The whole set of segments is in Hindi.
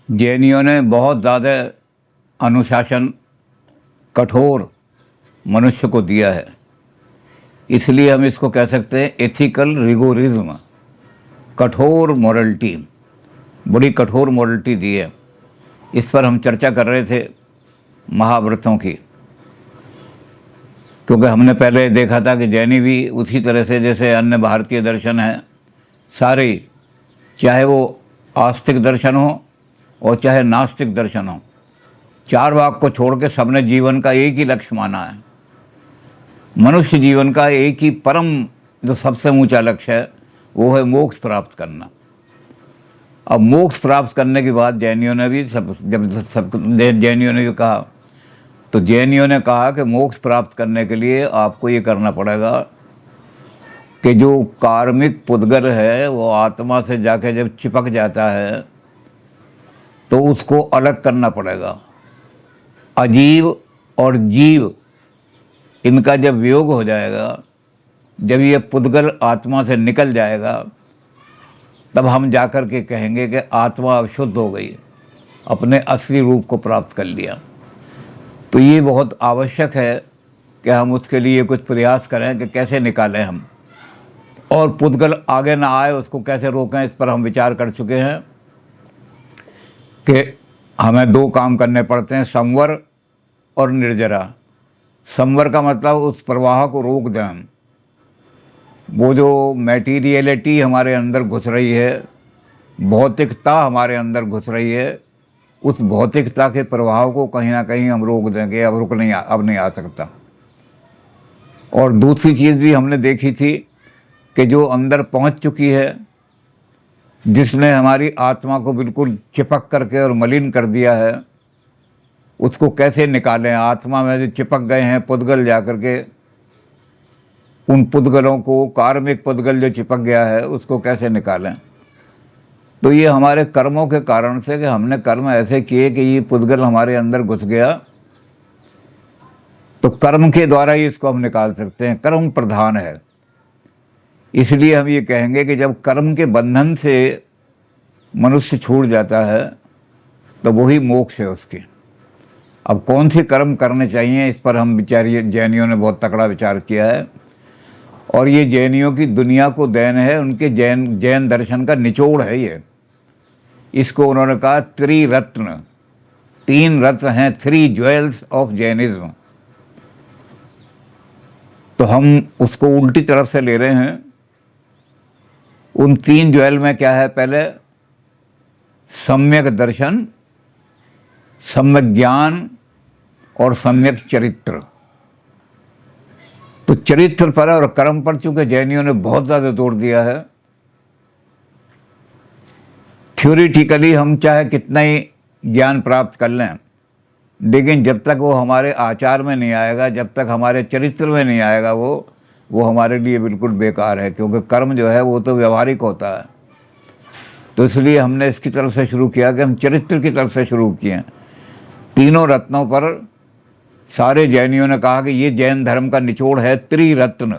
जैनियों ने बहुत ज़्यादा अनुशासन कठोर मनुष्य को दिया है, इसलिए हम इसको कह सकते हैं एथिकल रिगोरिज्म, कठोर मॉरलिटी, बड़ी कठोर मॉरलिटी दी है। इस पर हम चर्चा कर रहे थे महाव्रतों की, क्योंकि हमने पहले देखा था कि जैनी भी उसी तरह से जैसे अन्य भारतीय दर्शन हैं सारे, चाहे वो आस्तिक दर्शन हो और चाहे नास्तिक दर्शन हो, चार वाक को छोड़ के सबने जीवन का एक ही लक्ष्य माना है। मनुष्य जीवन का एक ही परम जो सबसे ऊंचा लक्ष्य है वो है मोक्ष प्राप्त करना। अब मोक्ष प्राप्त करने के बाद जैनियों ने भी जैनियों ने भी कहा, तो जैनियों ने कहा कि मोक्ष प्राप्त करने के लिए आपको ये करना पड़ेगा कि जो कार्मिक पुद्गल है वो आत्मा से जाके जब चिपक जाता है तो उसको अलग करना पड़ेगा। अजीव और जीव इनका जब वियोग हो जाएगा, जब ये पुद्गल आत्मा से निकल जाएगा, तब हम जाकर के कहेंगे कि आत्मा अब शुद्ध हो गई, अपने असली रूप को प्राप्त कर लिया। तो ये बहुत आवश्यक है कि हम उसके लिए कुछ प्रयास करें कि कैसे निकालें हम, और पुद्गल आगे ना आए उसको कैसे रोकें। इस पर हम विचार कर चुके हैं कि हमें दो काम करने पड़ते हैं, संवर और निर्जरा। संवर का मतलब उस प्रवाह को रोक दें हम। वो जो मैटीरियलिटी हमारे अंदर घुस रही है, भौतिकता हमारे अंदर घुस रही है, उस भौतिकता के प्रभाव को कहीं ना कहीं हम रोक देंगे, अब नहीं आ सकता। और दूसरी चीज़ भी हमने देखी थी कि जो अंदर पहुंच चुकी है, जिसने हमारी आत्मा को बिल्कुल चिपक करके और मलिन कर दिया है, उसको कैसे निकालें। आत्मा में जो चिपक गए हैं पुद्गल जाकर के, उन पुद्गलों को, कार्मिक पुद्गल जो चिपक गया है, उसको कैसे निकालें। तो ये हमारे कर्मों के कारण से कि हमने कर्म ऐसे किए कि ये पुद्गल हमारे अंदर घुस गया, तो कर्म के द्वारा ही इसको हम निकाल सकते हैं। कर्म प्रधान है, इसलिए हम ये कहेंगे कि जब कर्म के बंधन से मनुष्य छूट जाता है तो वही मोक्ष है उसकी। अब कौन से कर्म करने चाहिए, इस पर हम जैनियों ने बहुत तगड़ा विचार किया है, और ये जैनियों की दुनिया को देन है, उनके जैन दर्शन का निचोड़ है ये। इसको उन्होंने कहा त्रिरत्न, तीन रत्न हैं, 3 ज्वेल्स ऑफ जैनिज्म। तो हम उसको उल्टी तरफ से ले रहे हैं। उन 3 ज्वेल में क्या है? पहले सम्यक दर्शन, सम्यक ज्ञान और सम्यक चरित्र। तो चरित्र पर और कर्म पर चूंकि जैनियों ने बहुत ज़्यादा जोर दिया है, थ्योरिटिकली हम चाहे कितना ही ज्ञान प्राप्त कर लें, लेकिन जब तक वो हमारे आचार में नहीं आएगा, जब तक हमारे चरित्र में नहीं आएगा, वो हमारे लिए बिल्कुल बेकार है, क्योंकि कर्म जो है वो तो व्यवहारिक होता है। तो इसलिए हमने इसकी तरफ से शुरू किया कि हम चरित्र की तरफ से शुरू किए। तीनों रत्नों पर सारे जैनियों ने कहा कि ये जैन धर्म का निचोड़ है, त्रिरत्न,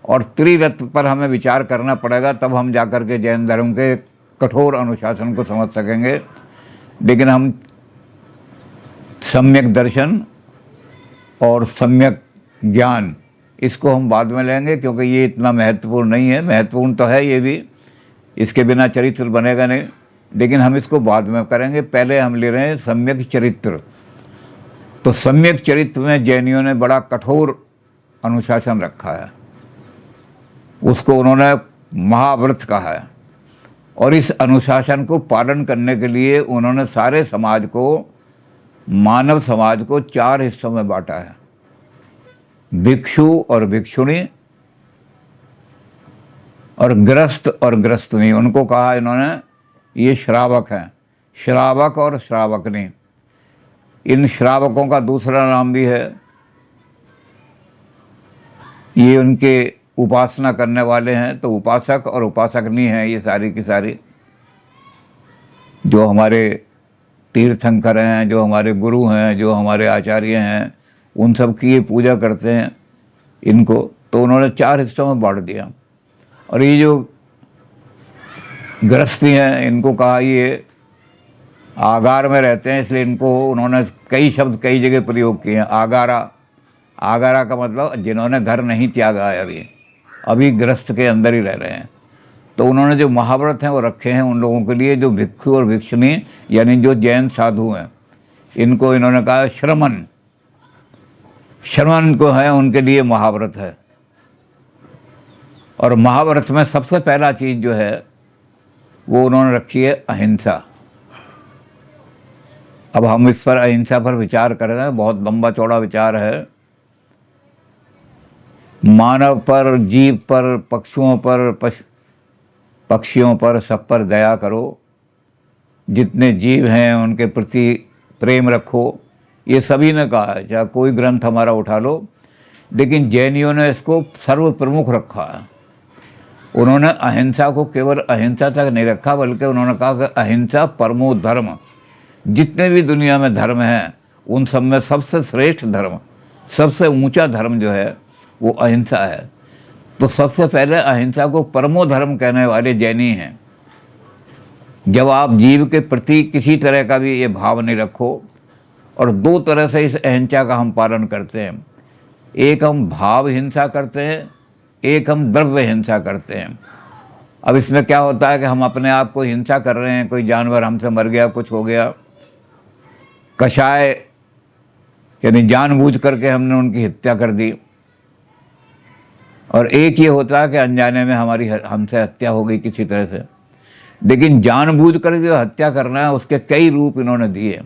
और त्रिरत्न पर हमें विचार करना पड़ेगा, तब हम जाकर के जैन धर्म के कठोर अनुशासन को समझ सकेंगे। लेकिन हम सम्यक दर्शन और सम्यक ज्ञान, इसको हम बाद में लेंगे, क्योंकि ये इतना महत्वपूर्ण नहीं है। महत्वपूर्ण तो है ये भी, इसके बिना चरित्र बनेगा नहीं, लेकिन हम इसको बाद में करेंगे। पहले हम ले रहे हैं सम्यक चरित्र। तो सम्यक चरित्र में जैनियों ने बड़ा कठोर अनुशासन रखा है, उसको उन्होंने महाव्रत कहा है। और इस अनुशासन को पालन करने के लिए उन्होंने सारे समाज को, मानव समाज को 4 हिस्सों में बांटा है, भिक्षु और भिक्षुणी, और गृहस्थ और गृहस्थनी। उनको कहा इन्होंने ये श्रावक हैं, श्रावक और श्रावकनी। इन श्रावकों का दूसरा नाम भी है, ये उनके उपासना करने वाले हैं। तो उपासक और उपासकनी हैं ये सारी की सारी, जो हमारे तीर्थंकर हैं, जो हमारे गुरु हैं, जो हमारे आचार्य हैं, उन सब की ये पूजा करते हैं इनको। तो उन्होंने 4 हिस्सों में बांट दिया। और ये जो गृहस्थी हैं, इनको कहा ये आगार में रहते हैं, इसलिए इनको उन्होंने कई शब्द कई जगह प्रयोग किए हैं। आगारा, आगारा का मतलब जिन्होंने घर नहीं त्यागा है, अभी गृहस्थ के अंदर ही रह रहे हैं। तो उन्होंने जो महाव्रत हैं वो रखे हैं उन लोगों के लिए जो भिक्षु और भिक्षुणी यानी जो जैन साधु हैं, इनको इन्होंने कहा श्रमण, श्रमण को है उनके लिए महाव्रत है। और महाव्रत में सबसे पहला चीज़ जो है वो उन्होंने रखी है अहिंसा। अब हम इस पर अहिंसा पर विचार कर रहे हैं, बहुत लंबा चौड़ा विचार है। मानव पर, जीव पर, पक्षुओं पर, पक्षियों पर, सब पर दया करो, जितने जीव हैं उनके प्रति प्रेम रखो, ये सभी ने कहा है। चाहे कोई ग्रंथ हमारा उठा लो, लेकिन जैनियों ने इसको सर्व प्रमुख रखा है। उन्होंने अहिंसा को केवल अहिंसा तक नहीं रखा, बल्कि उन्होंने कहा कि अहिंसा परमो धर्म। जितने भी दुनिया में धर्म हैं उन सब में सबसे श्रेष्ठ धर्म, सबसे ऊंचा धर्म जो है वो अहिंसा है। तो सबसे पहले अहिंसा को परमो धर्म कहने वाले जैनी हैं। जब आप जीव के प्रति किसी तरह का भी ये भाव नहीं रखो, और दो तरह से इस अहिंसा का हम पालन करते हैं, एक हम भाव हिंसा करते हैं, एक हम द्रव्य हिंसा करते हैं। अब इसमें क्या होता है कि हम अपने आप को हिंसा कर रहे हैं, कोई जानवर हमसे मर गया, कुछ हो गया, कषाय यानी जानबूझ करके हमने उनकी हत्या कर दी। और एक ये होता है कि अनजाने में हमसे हत्या हो गई किसी तरह से। लेकिन जानबूझ कर जो हत्या करना है उसके कई रूप इन्होंने दिए,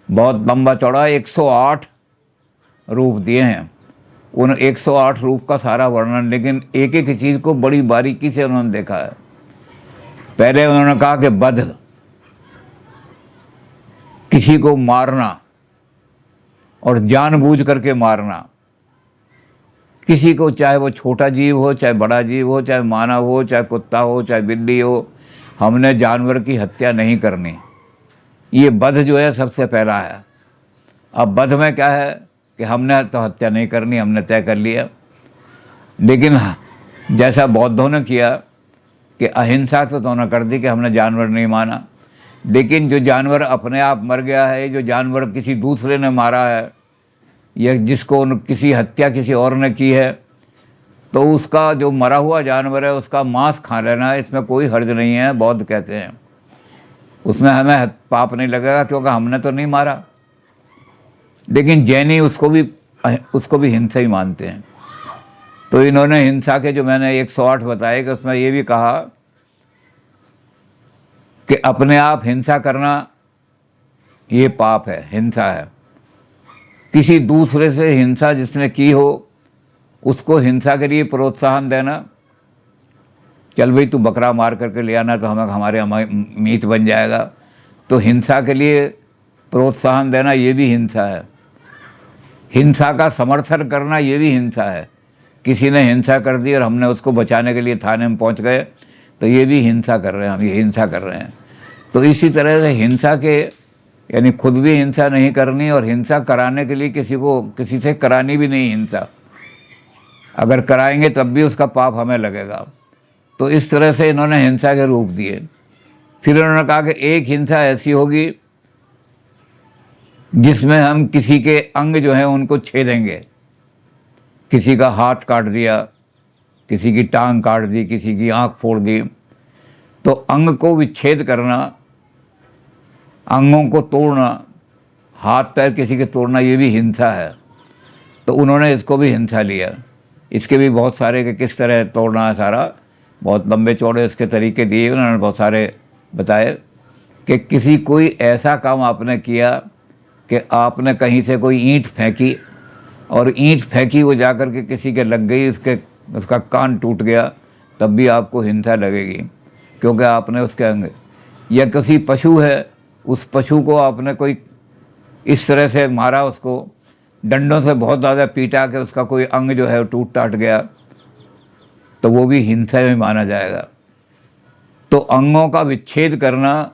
बहुत लंबा चौड़ा 108 रूप दिए हैं। उन 108 रूप का सारा वर्णन, लेकिन एक एक चीज़ को बड़ी बारीकी से उन्होंने देखा है। पहले उन्होंने कहा कि वध, किसी को मारना और जानबूझ करके मारना, किसी को, चाहे वो छोटा जीव हो, चाहे बड़ा जीव हो, चाहे मानव हो, चाहे कुत्ता हो, चाहे बिल्ली हो, हमने जानवर की हत्या नहीं करनी। ये वध जो है सबसे पहला है। अब वध में क्या है कि हमने तो हत्या नहीं करनी, हमने तय कर लिया। लेकिन जैसा बौद्धों ने किया कि अहिंसा तो उन्होंने कर दी कि हमने जानवर नहीं माना, लेकिन जो जानवर अपने आप मर गया है, जो जानवर किसी दूसरे ने मारा है, या जिसको किसी हत्या किसी और ने की है, तो उसका जो मरा हुआ जानवर है उसका मांस खा लेना है, इसमें कोई हर्ज नहीं है, बौद्ध कहते हैं। उसमें हमें पाप नहीं लगेगा क्योंकि हमने तो नहीं मारा। लेकिन जैनी उसको भी हिंसा ही मानते हैं। तो इन्होंने हिंसा के जो मैंने 108 बताए कि उसमें ये भी कहा कि अपने आप हिंसा करना ये पाप है, हिंसा है। किसी दूसरे से हिंसा जिसने की हो उसको हिंसा के लिए प्रोत्साहन देना, चल भाई तू बकरा मार करके ले आना तो हमारे मीट बन जाएगा, तो हिंसा के लिए प्रोत्साहन देना ये भी हिंसा है। हिंसा का समर्थन करना ये भी हिंसा है। किसी ने हिंसा कर दी और हमने उसको बचाने के लिए थाने में पहुंच गए तो ये भी हिंसा कर रहे हैं, हम ये हिंसा कर रहे हैं। तो इसी तरह से हिंसा के यानी खुद भी हिंसा नहीं करनी और हिंसा कराने के लिए किसी से करानी भी नहीं हिंसा। अगर कराएंगे तब भी उसका पाप हमें लगेगा। तो इस तरह से इन्होंने हिंसा के रूप दिए। फिर इन्होंने कहा कि एक हिंसा ऐसी होगी जिसमें हम किसी के अंग जो हैं उनको छेदेंगे। किसी का हाथ काट दिया, किसी की टांग काट दी, किसी की आंख फोड़ दी, तो अंग को विच्छेद करना, अंगों को तोड़ना, हाथ पैर किसी के तोड़ना, ये भी हिंसा है। तो उन्होंने इसको भी हिंसा लिया। इसके भी बहुत सारे कि किस तरह तोड़ना है, सारा बहुत लंबे चौड़े इसके तरीके दिए उन्होंने, बहुत सारे बताए कि किसी कोई ऐसा काम आपने किया कि आपने कहीं से कोई ईंट फेंकी और ईंट फेंकी वो जाकर के किसी के लग गई, उसका कान टूट गया, तब भी आपको हिंसा लगेगी क्योंकि आपने उसके अंग। या किसी पशु है, उस पशु को आपने कोई इस तरह से मारा, उसको डंडों से बहुत ज़्यादा पीटा कि उसका कोई अंग जो है टूट टाट गया, तो वो भी हिंसा में माना जाएगा। तो अंगों का विच्छेद करना,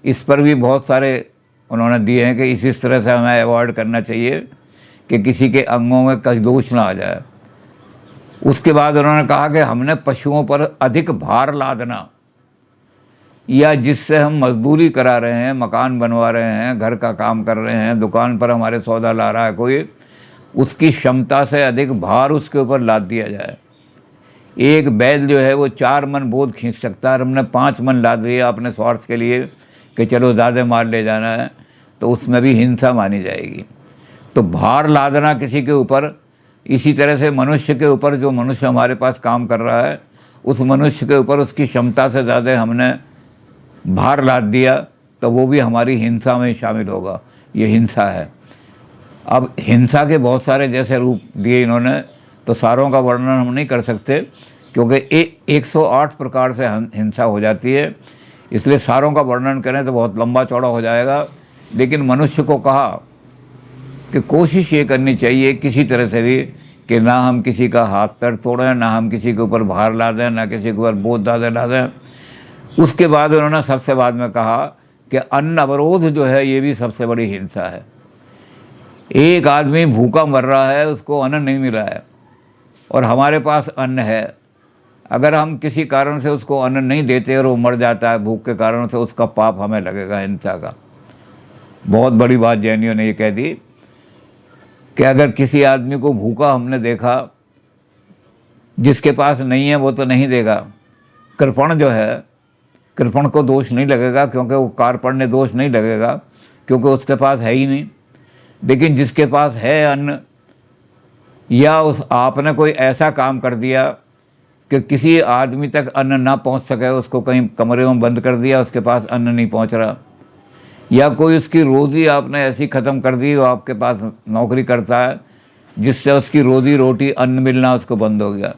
इस पर भी बहुत सारे उन्होंने दिए हैं कि इस तरह से हमें अवॉइड करना चाहिए कि किसी के अंगों में कहीं दोष ना आ जाए। उसके बाद उन्होंने कहा कि हमने पशुओं पर अधिक भार लादना, या जिससे हम मजदूरी करा रहे हैं, मकान बनवा रहे हैं, घर का काम कर रहे हैं, दुकान पर हमारे सौदा ला रहा है कोई, उसकी क्षमता से अधिक भार उसके ऊपर लाद दिया जाए। एक बैल जो है वो 4 मन बोझ खींच सकता है और हमने 5 मन लाद दिया अपने स्वार्थ के लिए कि चलो ज़्यादा माल ले जाना है, तो उसमें भी हिंसा मानी जाएगी। तो भार लादना किसी के ऊपर, इसी तरह से मनुष्य के ऊपर, जो मनुष्य हमारे पास काम कर रहा है उस मनुष्य के ऊपर उसकी क्षमता से ज़्यादा हमने भार लाद दिया तो वो भी हमारी हिंसा में शामिल होगा। ये हिंसा है। अब हिंसा के बहुत सारे जैसे रूप दिए इन्होंने, तो सारों का वर्णन हम नहीं कर सकते क्योंकि 108 प्रकार से हिंसा हो जाती है, इसलिए सारों का वर्णन करें तो बहुत लंबा चौड़ा हो जाएगा। लेकिन मनुष्य को कहा कि कोशिश ये करनी चाहिए किसी तरह से भी कि ना हम किसी का हाथ पैर तोड़ें, ना हम किसी के ऊपर भार ला दें, ना किसी के ऊपर बोझ ज़्यादा ला दें। उसके बाद उन्होंने सबसे बाद में कहा कि अन्न अवरोध जो है ये भी सबसे बड़ी हिंसा है। एक आदमी भूखा मर रहा है, उसको अन्न नहीं मिला है और हमारे पास अन्न है, अगर हम किसी कारण से उसको अन्न नहीं देते और वो मर जाता है भूख के कारण से, उसका पाप हमें लगेगा हिंसा का। बहुत बड़ी बात जैनियों ने ये कह दी कि अगर किसी आदमी को भूखा हमने देखा, जिसके पास नहीं है वो तो नहीं देगा। कृपण जो है, कृपण को दोष नहीं लगेगा क्योंकि वो कार्पण ने दोष नहीं लगेगा क्योंकि उसके पास है ही नहीं। लेकिन जिसके पास है अन्न, या उस आपने कोई ऐसा काम कर दिया कि किसी आदमी तक अन्न ना पहुंच सके, उसको कहीं कमरे में बंद कर दिया, उसके पास अन्न नहीं पहुंच रहा, या कोई उसकी रोज़ी आपने ऐसी ख़त्म कर दी, वो आपके पास नौकरी करता है जिससे उसकी रोज़ी रोटी अन्न मिलना उसको बंद हो गया,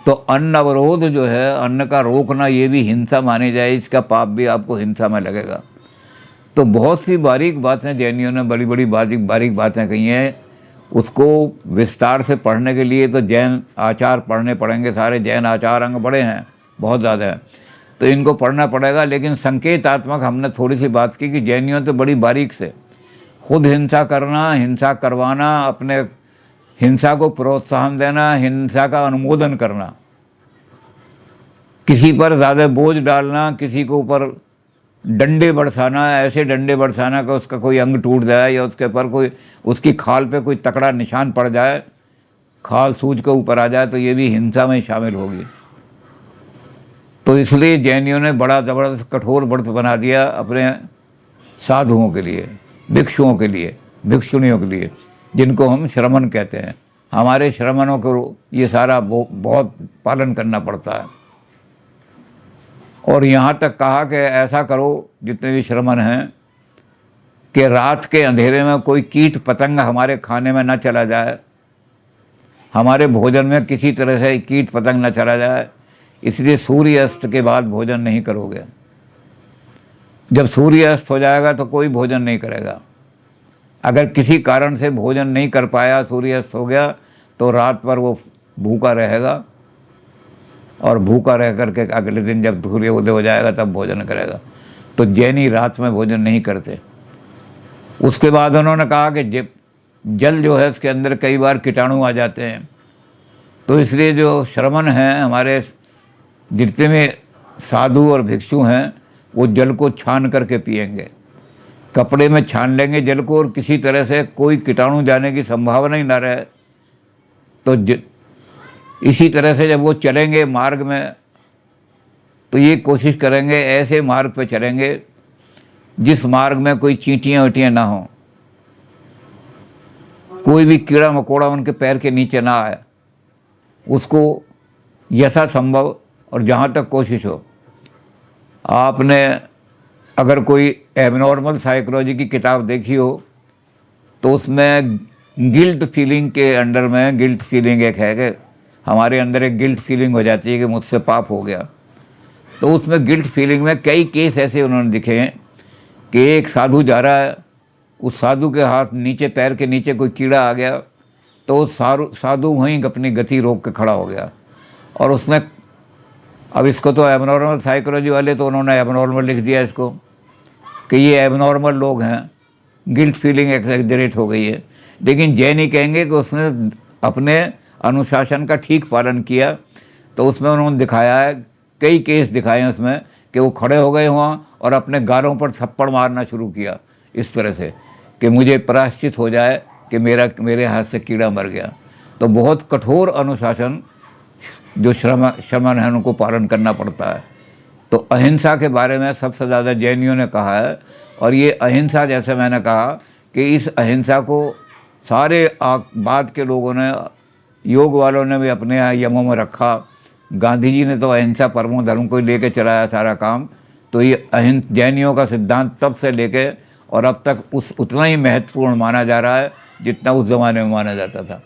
तो अन्न अवरोध जो है, अन्न का रोकना, ये भी हिंसा मानी जाए, इसका पाप भी आपको हिंसा में लगेगा। तो बहुत सी बारीक बातें जैनियों ने बड़ी बड़ी बारीक बातें कही हैं। उसको विस्तार से पढ़ने के लिए तो जैन आचार पढ़ने पड़ेंगे, सारे जैन आचार अंग बड़े हैं, बहुत ज़्यादा है, तो इनको पढ़ना पड़ेगा। लेकिन संकेतात्मक हमने थोड़ी सी बात की कि जैनियों तो बड़ी बारीक से खुद हिंसा करना, हिंसा करवाना, अपने हिंसा को प्रोत्साहन देना, हिंसा का अनुमोदन करना, किसी पर ज़्यादा बोझ डालना, किसी के ऊपर डंडे बरसाना, ऐसे डंडे बरसाना कि उसका कोई अंग टूट जाए या उसके ऊपर कोई, उसकी खाल पे कोई तकड़ा निशान पड़ जाए, खाल सूज के ऊपर आ जाए, तो ये भी हिंसा में शामिल होगी। तो इसलिए जैनियों ने बड़ा ज़बरदस्त कठोर व्रत बना दिया अपने साधुओं के लिए, भिक्षुओं के लिए, भिक्षुणियों के लिए, जिनको हम श्रमण कहते हैं। हमारे श्रमणों को ये सारा बहुत पालन करना पड़ता है। और यहाँ तक कहा कि ऐसा करो जितने भी श्रमण हैं कि रात के अंधेरे में कोई कीट पतंग हमारे खाने में ना चला जाए, हमारे भोजन में किसी तरह से कीट पतंग न चला जाए, इसलिए सूर्य अस्त के बाद भोजन नहीं करोगे। जब सूर्य अस्त हो जाएगा तो कोई भोजन नहीं करेगा। अगर किसी कारण से भोजन नहीं कर पाया, सूर्य अस्त हो गया, तो रात पर वो भूखा रहेगा और भूखा रह करके अगले दिन जब सूर्य उदय हो जाएगा तब भोजन करेगा। तो जैनी रात में भोजन नहीं करते। उसके बाद उन्होंने कहा कि जल जो है उसके अंदर कई बार कीटाणु आ जाते हैं, तो इसलिए जो श्रमण हैं, हमारे जितने में साधु और भिक्षु हैं, वो जल को छान करके पिएंगे, कपड़े में छान लेंगे जल को, और किसी तरह से कोई कीटाणु जाने की संभावना ही ना रहे। तो इसी तरह से जब वो चलेंगे मार्ग में, तो ये कोशिश करेंगे ऐसे मार्ग पे चलेंगे जिस मार्ग में कोई चींटियाँ वीटियाँ ना हों, कोई भी कीड़ा मकोड़ा उनके पैर के नीचे ना आए। उसको यथासंभव और जहाँ तक कोशिश हो, आपने अगर कोई एबनॉर्मल साइकोलॉजी की किताब देखी हो तो उसमें गिल्ट फीलिंग के अंडर में, गिल्ट फीलिंग एक है कि हमारे अंदर एक गिल्ट फीलिंग हो जाती है कि मुझसे पाप हो गया। तो उसमें गिल्ट फीलिंग में कई केस ऐसे उन्होंने दिखे हैं कि एक साधु जा रहा है, उस साधु के हाथ नीचे, पैर के नीचे कोई कीड़ा आ गया, तो उस साधु वहीं अपनी गति रोक के खड़ा हो गया। और उसने, अब इसको तो एबनॉर्मल साइकोलॉजी वाले तो उन्होंने एबनॉर्मल लिख दिया इसको कि ये एबनॉर्मल लोग हैं, गिल्ट फीलिंग एक्सैजरेट हो गई है। लेकिन जैनी कहेंगे कि उसने अपने अनुशासन का ठीक पालन किया। तो उसमें उन्होंने दिखाया है, कई केस दिखाए हैं उसमें कि वो खड़े हो गए वहाँ और अपने गालों पर थप्पड़ मारना शुरू किया इस तरह से कि मुझे प्रायश्चित हो जाए कि मेरे हाथ से कीड़ा मर गया। तो बहुत कठोर अनुशासन जो श्रमण है उनको पालन करना पड़ता है। तो अहिंसा के बारे में सबसे ज़्यादा जैनियों ने कहा है। और ये अहिंसा, जैसे मैंने कहा कि इस अहिंसा को सारे बाद के लोगों ने, योग वालों ने भी अपने यहाँ यमों में रखा। गांधी जी ने तो अहिंसा परमो धर्म को लेके चलाया सारा काम। तो ये जैनियों का सिद्धांत तब से लेके और अब तक उतना ही महत्वपूर्ण माना जा रहा है जितना उस ज़माने में माना जाता था।